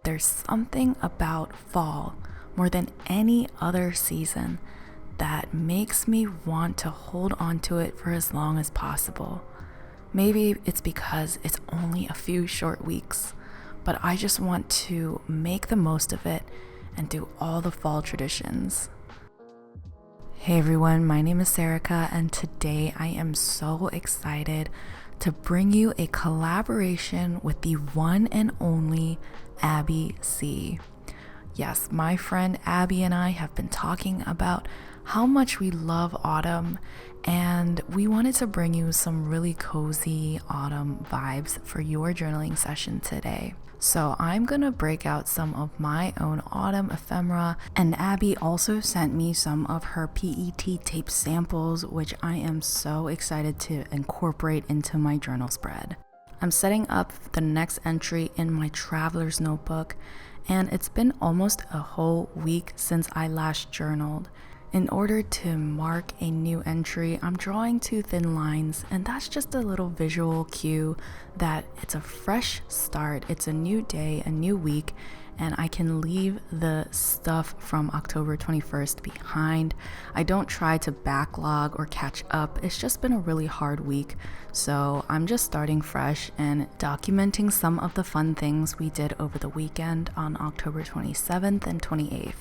there's something about fall more than any other season that makes me want to hold on to it for as long as possible. Maybe it's because it's only a few short weeks, but I just want to make the most of it and do all the fall traditions. Hey everyone, my name is Sarica, and today I am so excited to bring you a collaboration with the one and only Abbey Sy. Yes, my friend Abby and I have been talking about how much we love autumn, and we wanted to bring you some really cozy autumn vibes for your journaling session today. So I'm gonna break out some of my own autumn ephemera, and Abby also sent me some of her PET tape samples, which I am so excited to incorporate into my journal spread. I'm setting up the next entry in my traveler's notebook, and it's been almost a whole week since I last journaled. In order to mark a new entry, I'm drawing two thin lines, and that's just a little visual cue that it's a fresh start, it's a new day, a new week, and I can leave the stuff from October 21st behind. I don't try to backlog or catch up. It's just been a really hard week, so I'm just starting fresh and documenting some of the fun things we did over the weekend on October 27th and 28th.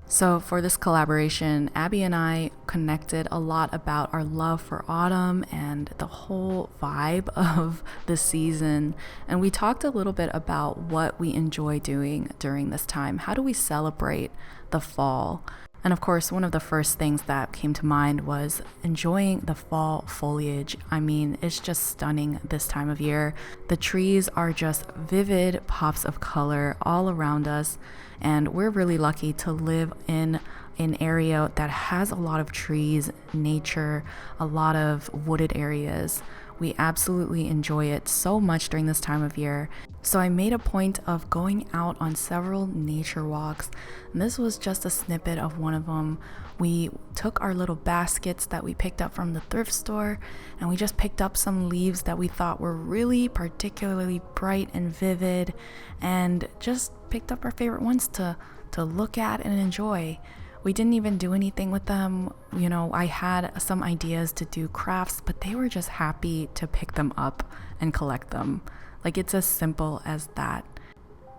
So for this collaboration, Abby and I connected a lot about our love for autumn and the whole vibe of the season. And we talked a little bit about what we enjoy doing during this time. How do we celebrate the fall? And of course, one of the first things that came to mind was enjoying the fall foliage. I mean, it's just stunning this time of year. The trees are just vivid pops of color all around us. And we're really lucky to live in an area that has a lot of trees, nature, a lot of wooded areas. We absolutely enjoy it so much during this time of year. So I made a point of going out on several nature walks, and this was just a snippet of one of them. We took our little baskets that we picked up from the thrift store, and we just picked up some leaves that we thought were really particularly bright and vivid, and just picked up our favorite ones to look at and enjoy. We didn't even do anything with them. You know, I had some ideas to do crafts, but they were just happy to pick them up and collect them. Like, it's as simple as that.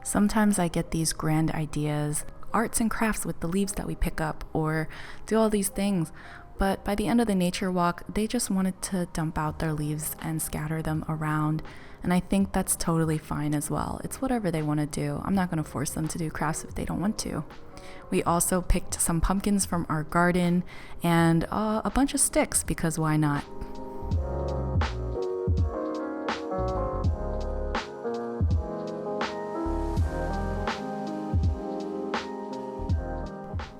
Sometimes I get these grand ideas, arts and crafts with the leaves that we pick up, or do all these things. But by the end of the nature walk, they just wanted to dump out their leaves and scatter them around. And I think that's totally fine as well. It's whatever they want to do. I'm not going to force them to do crafts if they don't want to. We also picked some pumpkins from our garden and a bunch of sticks, because why not?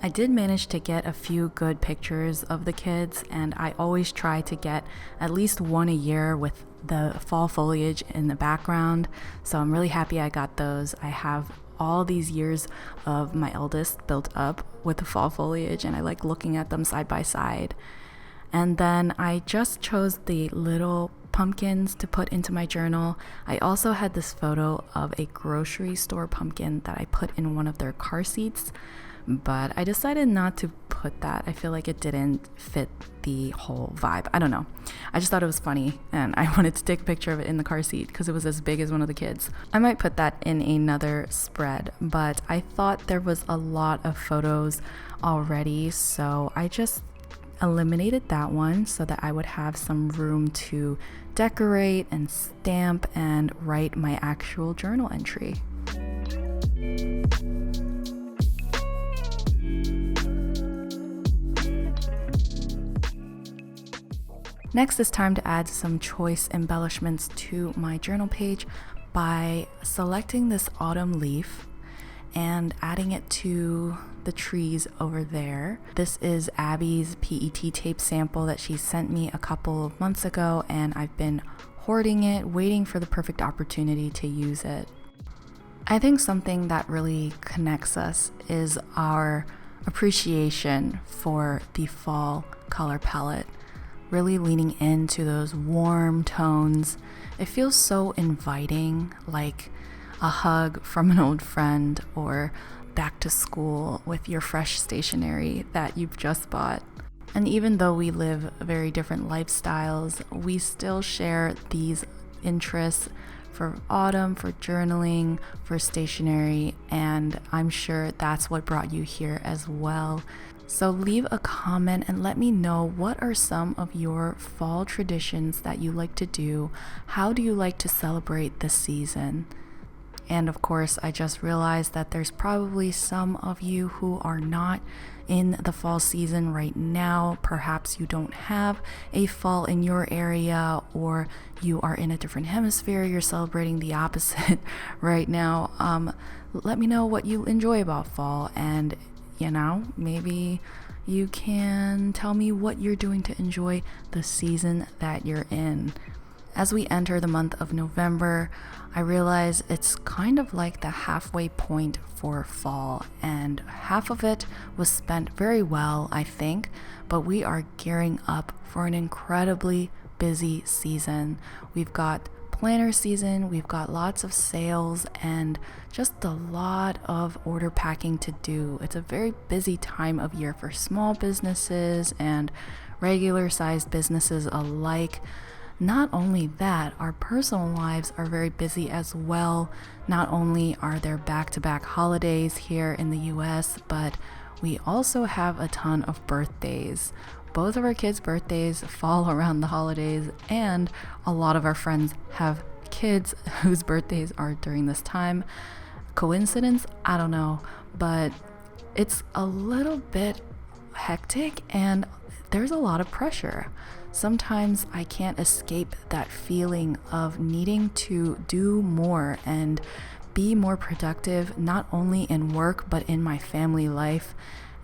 I did manage to get a few good pictures of the kids, and I always try to get at least one a year with the fall foliage in the background. So I'm really happy I got those. I have all these years of my eldest built up with the fall foliage, and I like looking at them side by side. And then I just chose the little pumpkins to put into my journal. I also had this photo of a grocery store pumpkin that I put in one of their car seats, but I decided not to put that. I feel like it didn't fit the whole vibe. I don't know. I just thought it was funny, and I wanted to take a picture of it in the car seat because it was as big as one of the kids. I might put that in another spread, but I thought there was a lot of photos already, so I just eliminated that one so that I would have some room to decorate and stamp and write my actual journal entry. Next, it's time to add some choice embellishments to my journal page by selecting this autumn leaf and adding it to the trees over there. This is Abby's PET tape sample that she sent me a couple of months ago, and I've been hoarding it, waiting for the perfect opportunity to use it. I think something that really connects us is our appreciation for the fall color palette, really leaning into those warm tones. It feels so inviting, like a hug from an old friend, or back to school with your fresh stationery that you've just bought. And even though we live very different lifestyles, we still share these interests for autumn, for journaling, for stationery, and I'm sure that's what brought you here as well. So leave a comment and let me know, what are some of your fall traditions that you like to do? How do you like to celebrate this season? And of course, I just realized that there's probably some of you who are not in the fall season right now. Perhaps you don't have a fall in your area, or you are in a different hemisphere. You're celebrating the opposite right now. Let me know what you enjoy about fall, and maybe you can tell me what you're doing to enjoy the season that you're in. As we enter the month of November, I realize it's kind of like the halfway point for fall, and half of it was spent very well, I think, but we are gearing up for an incredibly busy season. We've got planner season, we've got lots of sales, and just a lot of order packing to do. It's a very busy time of year for small businesses and regular sized businesses alike. Not only that, our personal lives are very busy as well. Not only are there back-to-back holidays here in the US, but we also have a ton of birthdays. Both of our kids' birthdays fall around the holidays, and a lot of our friends have kids whose birthdays are during this time. Coincidence? I don't know, but it's a little bit hectic and there's a lot of pressure. Sometimes I can't escape that feeling of needing to do more and be more productive, not only in work, but in my family life.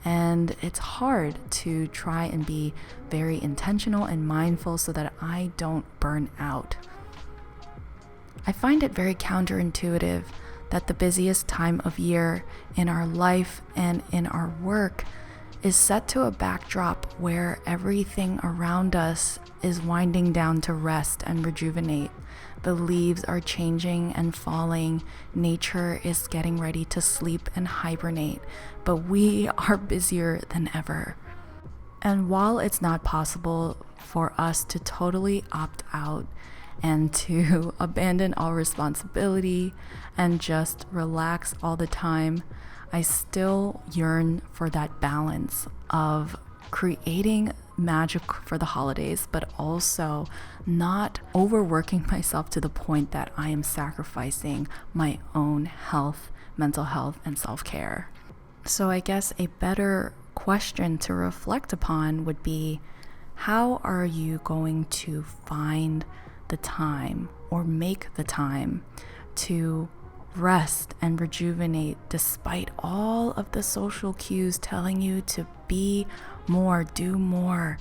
And it's hard to try and be very intentional and mindful so that I don't burn out. I find it very counterintuitive that the busiest time of year in our life and in our work is set to a backdrop where everything around us is winding down to rest and rejuvenate. The leaves are changing and falling. Nature is getting ready to sleep and hibernate, but we are busier than ever. And while it's not possible for us to totally opt out and to abandon all responsibility and just relax all the time, I still yearn for that balance of creating magic for the holidays, but also not overworking myself to the point that I am sacrificing my own health, mental health, and self-care. So I guess a better question to reflect upon would be, how are you going to find the time or make the time to rest and rejuvenate despite all of the social cues telling you to be more, do more,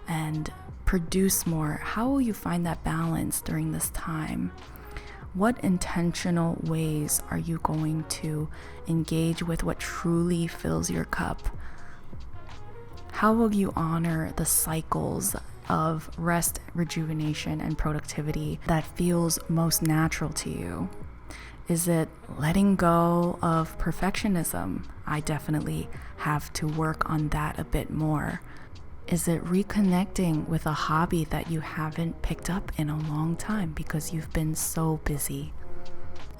and produce more? How will you find that balance during this time? What intentional ways are you going to engage with what truly fills your cup? How will you honor the cycles of rest, rejuvenation, and productivity that feels most natural to you? Is it letting go of perfectionism? I definitely have to work on that a bit more. Is it reconnecting with a hobby that you haven't picked up in a long time because you've been so busy?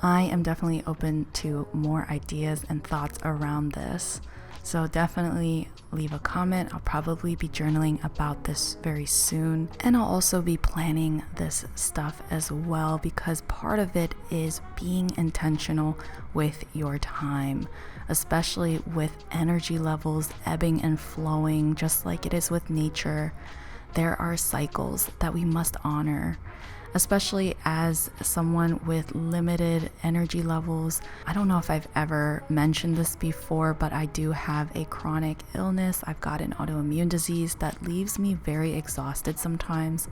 I am definitely open to more ideas and thoughts around this. So definitely leave a comment. I'll probably be journaling about this very soon. And I'll also be planning this stuff as well, because part of it is being intentional with your time, especially with energy levels ebbing and flowing, just like it is with nature. There are cycles that we must honor. Especially as someone with limited energy levels. I don't know if I've ever mentioned this before, but I do have a chronic illness. I've got an autoimmune disease that leaves me very exhausted sometimes,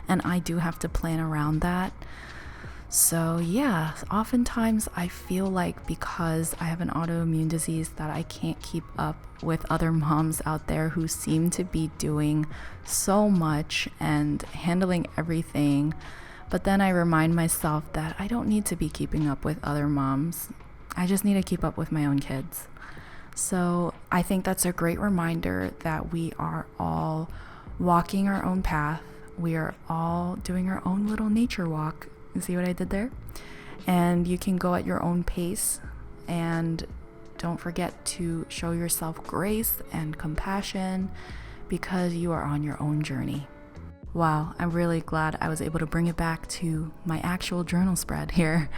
and I do have to plan around that. So yeah, oftentimes I feel like because I have an autoimmune disease that I can't keep up with other moms out there who seem to be doing so much and handling everything. But then I remind myself that I don't need to be keeping up with other moms. I just need to keep up with my own kids. So I think that's a great reminder that we are all walking our own path. We are all doing our own little nature walk. You see what I did there? And you can go at your own pace, and don't forget to show yourself grace and compassion because you are on your own journey. Wow, I'm really glad I was able to bring it back to my actual journal spread here.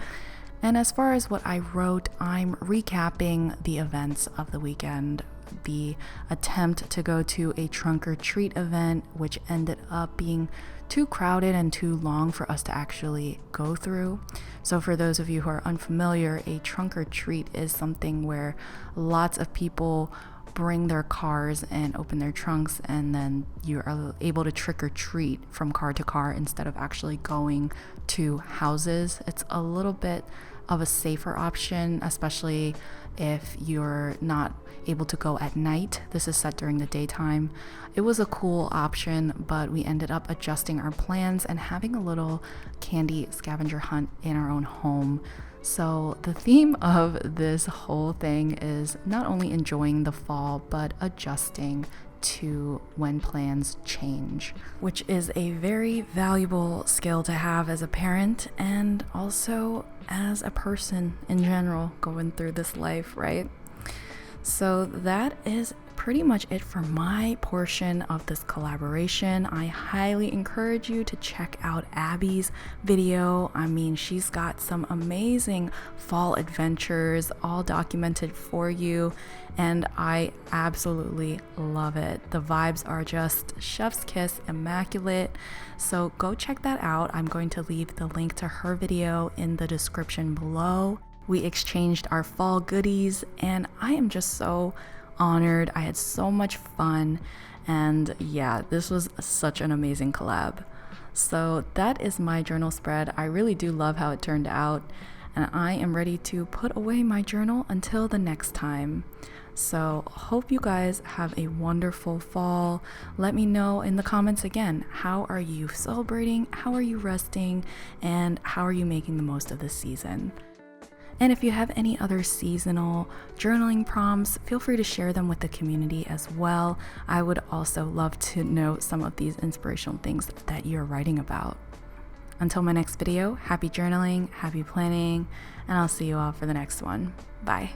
And as far as what I wrote, I'm recapping the events of the weekend. The attempt to go to a trunk or treat event, which ended up being too crowded and too long for us to actually go through. So for those of you who are unfamiliar, a trunk or treat is something where lots of people bring their cars and open their trunks, and then you are able to trick or treat from car to car instead of actually going to houses. It's a little bit of a safer option, especially if you're not able to go at night. This is set during the daytime. It was a cool option, but we ended up adjusting our plans and having a little candy scavenger hunt in our own home. So the theme of this whole thing is not only enjoying the fall, but adjusting to when plans change, which is a very valuable skill to have as a parent and also as a person in general going through this life, right? So that is pretty much it for my portion of this collaboration. I highly encourage you to check out Abby's video. I mean, she's got some amazing fall adventures all documented for you, and I absolutely love it. The vibes are just chef's kiss, immaculate. So go check that out. I'm going to leave the link to her video in the description below. We exchanged our fall goodies, and I am just so honored. I had so much fun, and yeah, this was such an amazing collab. So that is my journal spread. I really do love how it turned out, and I am ready to put away my journal until the next time. So hope you guys have a wonderful fall. Let me know in the comments again, how are you celebrating? How are you resting? And how are you making the most of this season? And if you have any other seasonal journaling prompts, feel free to share them with the community as well. I would also love to know some of these inspirational things that you're writing about. Until my next video, happy journaling, happy planning, and I'll see you all for the next one. Bye.